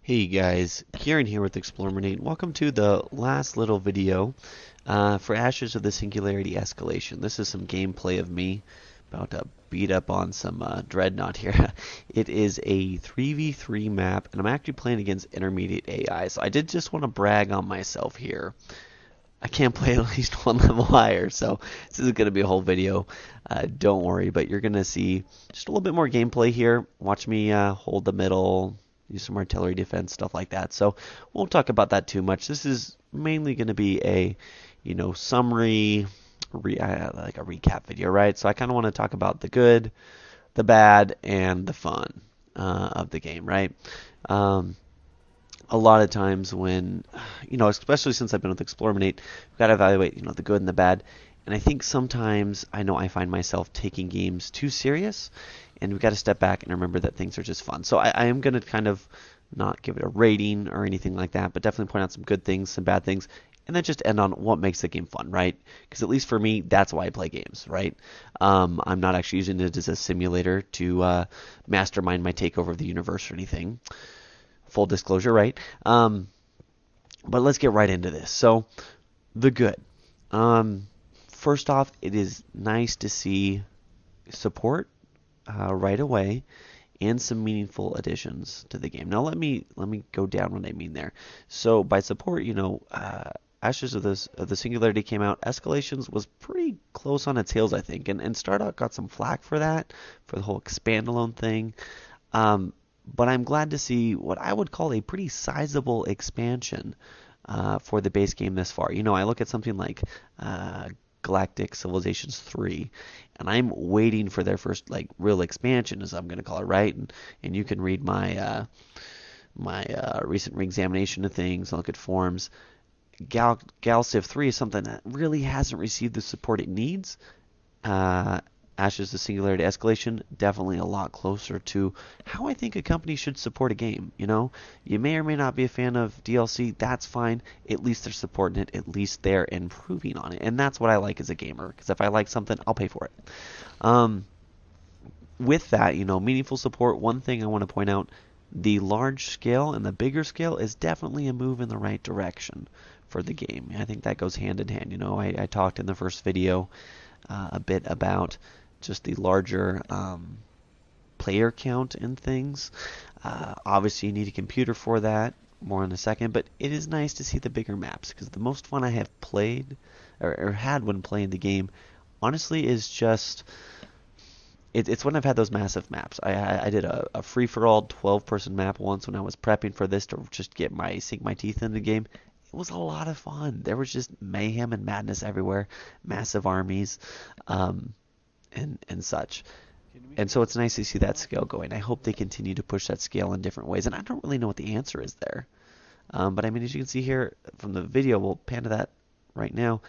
Hey guys, Kieran here with Explorminate. Welcome to the last little video for Ashes of the Singularity Escalation. This is some gameplay of me about to beat up on some Dreadnought here. It is a 3v3 map, and I'm actually playing against intermediate AI, so I did just want to brag on myself here. I can't play at least one level higher, so this is going to be a whole video. Don't worry, but you're going to see just a little bit more gameplay here. Watch me hold the middle, use some artillery defense, stuff like that. So won't talk about that too much. This is mainly going to be a, summary, like a recap video, right? So I kind of want to talk about the good, the bad, and the fun of the game, right? Um, a lot of times when, especially since I've been with Explorminate, we've got to evaluate, the good and the bad. And I think sometimes I find myself taking games too serious, and we've got to step back and remember that things are just fun. So I am going to kind of not give it a rating or anything like that, but definitely point out some good things, some bad things, and then just end on what makes the game fun, right? Because at least for me, that's why I play games, right? I'm not actually using it as a simulator to mastermind my takeover of the universe or anything. Full disclosure, right? But let's get right into this. So, the good. First off, it is nice to see support right away and some meaningful additions to the game. Now, let me go down what I mean there. So, by support, Ashes of the Singularity came out. Escalations was pretty close on its heels, I think, and Stardock got some flack for that, for the whole expand alone thing. But I'm glad to see what I would call a pretty sizable expansion for the base game this far. I look at something like Galactic Civilizations 3, and I'm waiting for their first real expansion, as I'm going to call it, right? And you can read my recent reexamination of things, look at forums. Civ 3 is something that really hasn't received the support it needs. Ashes the Singularity Escalation, definitely a lot closer to how I think a company should support a game. You may or may not be a fan of DLC, that's fine. At least they're supporting it, at least they're improving on it. And that's what I like as a gamer, because if I like something, I'll pay for it. With that, meaningful support, one thing I want to point out, the large scale and the bigger scale is definitely a move in the right direction for the game. I think that goes hand in hand. I talked in the first video a bit about just the larger player count and things. Obviously, you need a computer for that. More in a second, but it is nice to see the bigger maps because the most fun I have played or had when playing the game, honestly, is just it's when I've had those massive maps. I did a free for all 12-person map once when I was prepping for this to just sink my teeth into the game. It was a lot of fun. There was just mayhem and madness everywhere, massive armies. And such. And so it's nice to see that scale going. I hope they continue to push that scale in different ways. And I don't really know what the answer is there. But I mean, as you can see here from the video, we'll pan to that right now.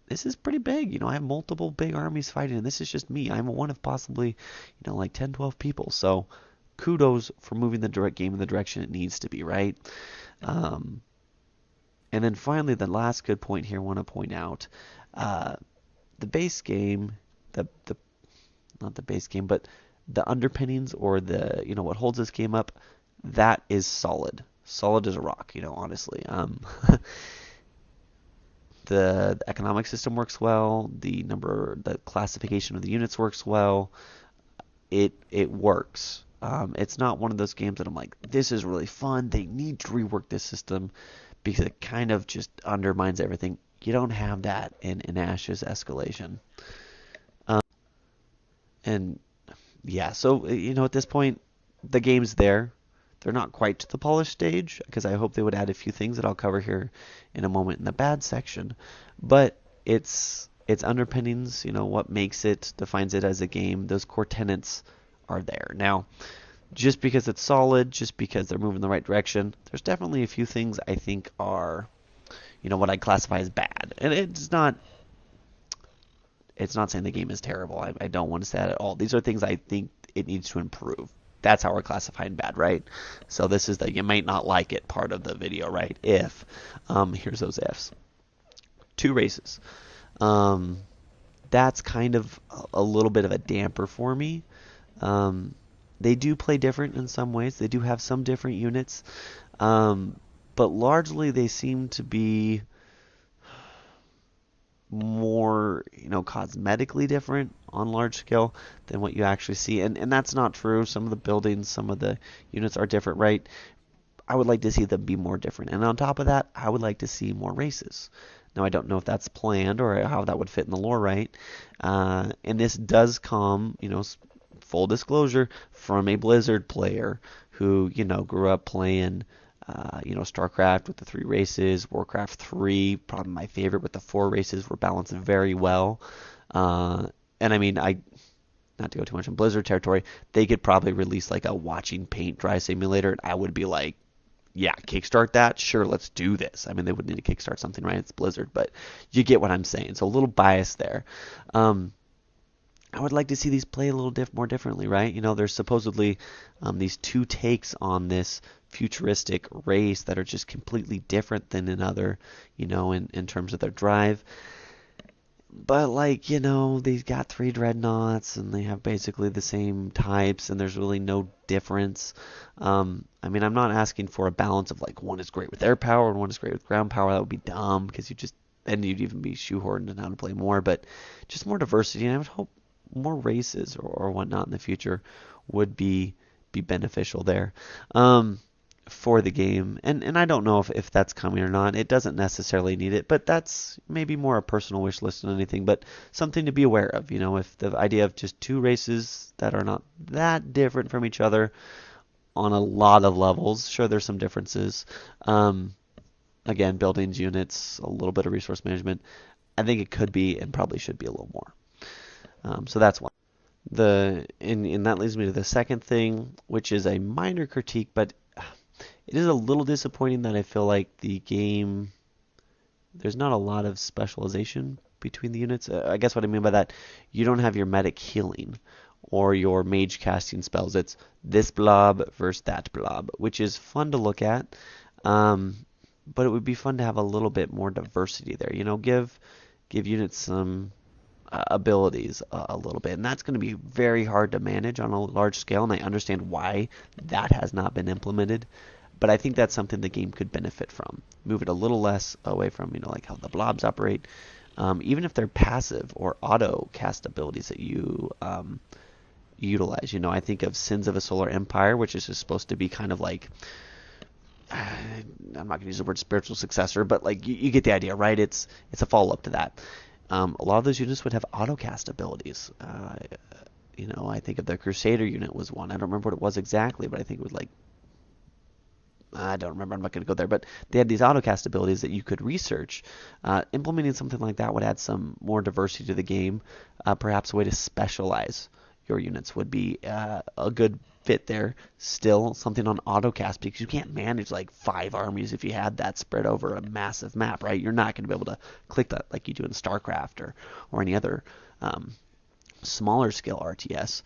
This is pretty big. I have multiple big armies fighting, and this is just me. I'm one of possibly, like 10, 12 people. So kudos for moving the direct game in the direction it needs to be, right? And then finally, the last good point here I want to point out, the base game, the not the base game, but the underpinnings or the what holds this game up, that is solid as a rock. Honestly, the economic system works well. The classification of the units works well. It works. It's not one of those games that I'm like, this is really fun. They need to rework this system because it kind of just undermines everything. You don't have that in Ashes Escalation. And yeah, so at this point, the game's there. They're not quite to the polished stage because I hope they would add a few things that I'll cover here in a moment in the bad section. But its underpinnings, what makes it, defines it as a game, those core tenets are there. Now, just because it's solid, just because they're moving in the right direction, there's definitely a few things I think are, what I classify as bad. And it's not saying the game is terrible. I don't want to say that at all. These are things I think it needs to improve. That's how we're classifying bad, right? So this is the you might not like it part of the video, right? If. Here's those ifs. 2 races. That's kind of a little bit of a damper for me. They do play different in some ways. They do have some different units, um, but largely they seem to be more, cosmetically different on large scale than what you actually see. And that's not true. Some of the buildings, some of the units are different, right? I would like to see them be more different. And on top of that, I would like to see more races. Now, I don't know if that's planned or how that would fit in the lore, right? And this does come, full disclosure, from a Blizzard player who, grew up playing, StarCraft with the 3 races, Warcraft 3, probably my favorite with the 4 races, were balanced very well. And I mean, not to go too much in Blizzard territory, they could probably release like a watching paint dry simulator, and I would be like, yeah, kickstart that. Sure, let's do this. I mean, they would need to kickstart something, right? It's Blizzard, but you get what I'm saying. So a little bias there. Um, I would like to see these play a little more differently, right? There's supposedly these 2 takes on this futuristic race that are just completely different than another, in terms of their drive. But like, they've got 3 dreadnoughts and they have basically the same types and there's really no difference. I mean, I'm not asking for a balance of like one is great with air power and one is great with ground power. That would be dumb because then you'd even be shoehorned in how to play more. But just more diversity, and I would hope more races or whatnot in the future would be beneficial there. For the game. And I don't know if that's coming or not. It doesn't necessarily need it, but that's maybe more a personal wish list than anything, but something to be aware of. If the idea of just 2 races that are not that different from each other on a lot of levels, sure, there's some differences. Again, buildings, units, a little bit of resource management. I think it could be and probably should be a little more. So that's one. And that leads me to the second thing, which is a minor critique, but it is a little disappointing that I feel like the game, there's not a lot of specialization between the units. I guess what I mean by that, you don't have your medic healing or your mage casting spells. It's this blob versus that blob, which is fun to look at. But it would be fun to have a little bit more diversity there. Give units some abilities a little bit, and that's going to be very hard to manage on a large scale. And I understand why that has not been implemented. But I think that's something the game could benefit from. Move it a little less away from, like how the blobs operate. Even if they're passive or auto cast abilities that you utilize. I think of Sins of a Solar Empire, which is just supposed to be kind of like, I'm not going to use the word spiritual successor, but like you get the idea, right? It's a follow-up to that. A lot of those units would have auto cast abilities. I think of the Crusader unit was one. I don't remember what it was exactly, but I think it was like, I don't remember. I'm not going to go there. But they had these autocast abilities that you could research. Implementing something like that would add some more diversity to the game. Perhaps a way to specialize your units would be a good fit there. Still, something on autocast because you can't manage like 5 armies if you had that spread over a massive map, right? You're not going to be able to click that like you do in StarCraft or any other smaller scale RTS.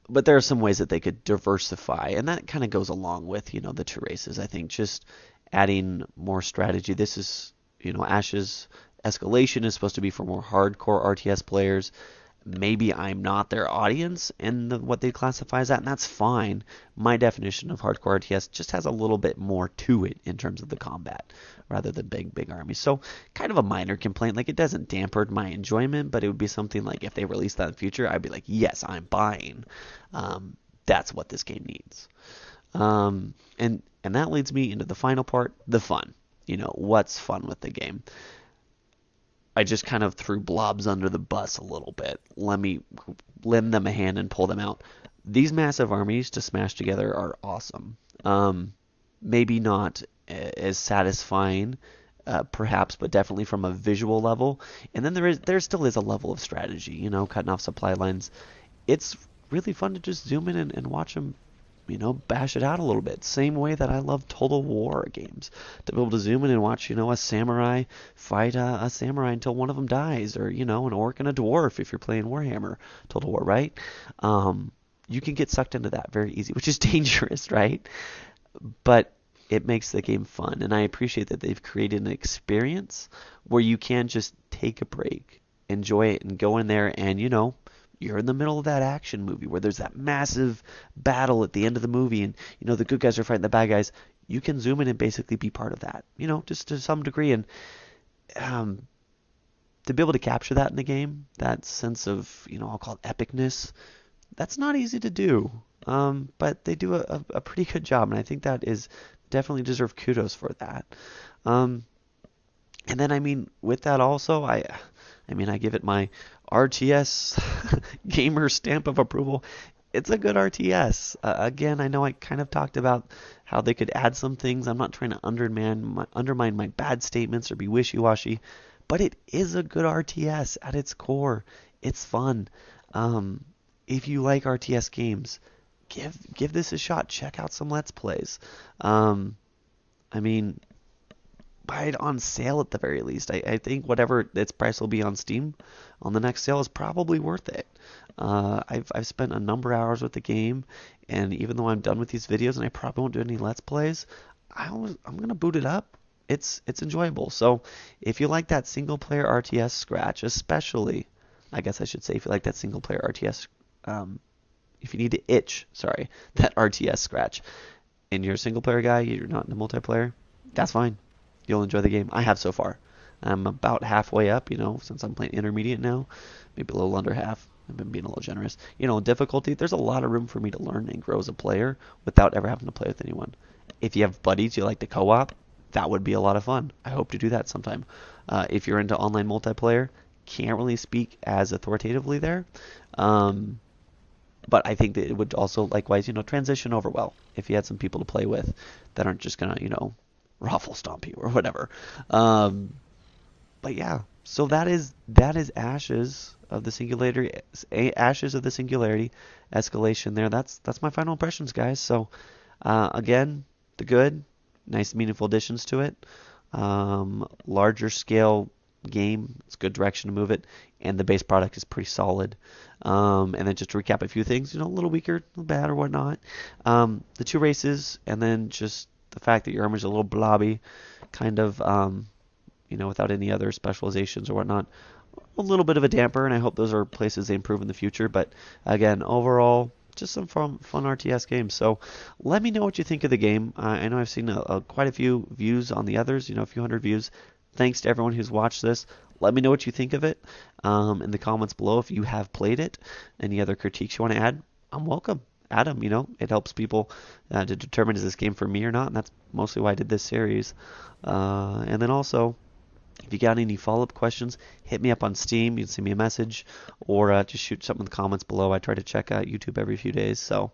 But there are some ways that they could diversify, and that kind of goes along with, the 2 races. I think just adding more strategy. This is, Ash's Escalation is supposed to be for more hardcore RTS players. Maybe I'm not their audience and what they classify as that, and that's fine. My definition of hardcore RTS just has a little bit more to it in terms of the combat rather than big armies. So kind of a minor complaint. Like it doesn't dampen my enjoyment, but it would be something like if they release that in the future, I'd be like, yes, I'm buying. That's what this game needs. And that leads me into the final part, the fun. What's fun with the game? I just kind of threw blobs under the bus a little bit. Let me lend them a hand and pull them out. These massive armies to smash together are awesome. Maybe not as satisfying, perhaps, but definitely from a visual level. And then there still is a level of strategy. Cutting off supply lines. It's really fun to just zoom in and watch them bash it out a little bit. Same way that I love Total War games. To be able to zoom in and watch, a samurai fight a samurai until one of them dies, or, an orc and a dwarf if you're playing Warhammer Total War, right? You can get sucked into that very easy, which is dangerous, right? But it makes the game fun, and I appreciate that they've created an experience where you can just take a break, enjoy it, and go in there and, you're in the middle of that action movie where there's that massive battle at the end of the movie, and the good guys are fighting the bad guys. You can zoom in and basically be part of that, just to some degree. And um, to be able to capture that in the game, that sense of, I'll call it epicness, that's not easy to do. But they do a pretty good job, and I think that is definitely deserve kudos for that. Um, and then, I mean, with that also, I give it my RTS gamer stamp of approval. It's a good RTS. Again, I know I kind of talked about how they could add some things. I'm not trying to undermine my bad statements or be wishy-washy, but it is a good RTS at its core. It's fun. Um, if you like RTS games, give this a shot. Check out some Let's Plays. Um, I mean, buy it on sale at the very least. I think whatever its price will be on Steam on the next sale is probably worth it. I've spent a number of hours with the game, and even though I'm done with these videos and I probably won't do any Let's Plays, I'm gonna boot it up. It's enjoyable. So if you like that single player RTS scratch, especially, I guess I should say if you like that single player RTS, if you need to itch, sorry, that RTS scratch, and you're a single player guy, you're not in the multiplayer, that's fine. You'll enjoy the game. I have so far. I'm about halfway up, since I'm playing intermediate now, maybe a little under half. I've been being a little generous. Difficulty, there's a lot of room for me to learn and grow as a player without ever having to play with anyone. If you have buddies you like to co-op, that would be a lot of fun. I hope to do that sometime. If you're into online multiplayer, can't really speak as authoritatively there. Um, but I think that it would also likewise, transition over well if you had some people to play with that aren't just gonna, raffle stomp you or whatever. Um, but yeah, so that is Ashes of the Singularity Escalation there. That's my final impressions, guys. So again, the good, nice meaningful additions to it. Larger scale game, it's a good direction to move it, and the base product is pretty solid. And then just to recap a few things, a little weaker, a little bad or whatnot. The two races, and then just the fact that your armor's a little blobby, kind of, without any other specializations or whatnot. A little bit of a damper, and I hope those are places they improve in the future. But again, overall, just some fun RTS games. So let me know what you think of the game. I know I've seen quite a few views on the others, a few hundred views. Thanks to everyone who's watched this. Let me know what you think of it in the comments below if you have played it. Any other critiques you want to add, I'm welcome. Add them, it helps people to determine is this game for me or not, and that's mostly why I did this series. And then also, if you got any follow-up questions, hit me up on Steam. You can send me a message or just shoot something in the comments below. I try to check out YouTube every few days, so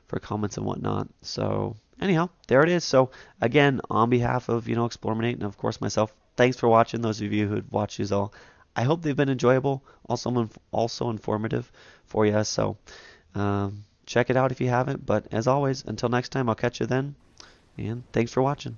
for comments and whatnot. So anyhow, there it is. So again, on behalf of Explorminate and of course myself, thanks for watching. Those of you who have watched these all, I hope they've been enjoyable, also informative for you. So check it out if you haven't. But as always, until next time, I'll catch you then. And thanks for watching.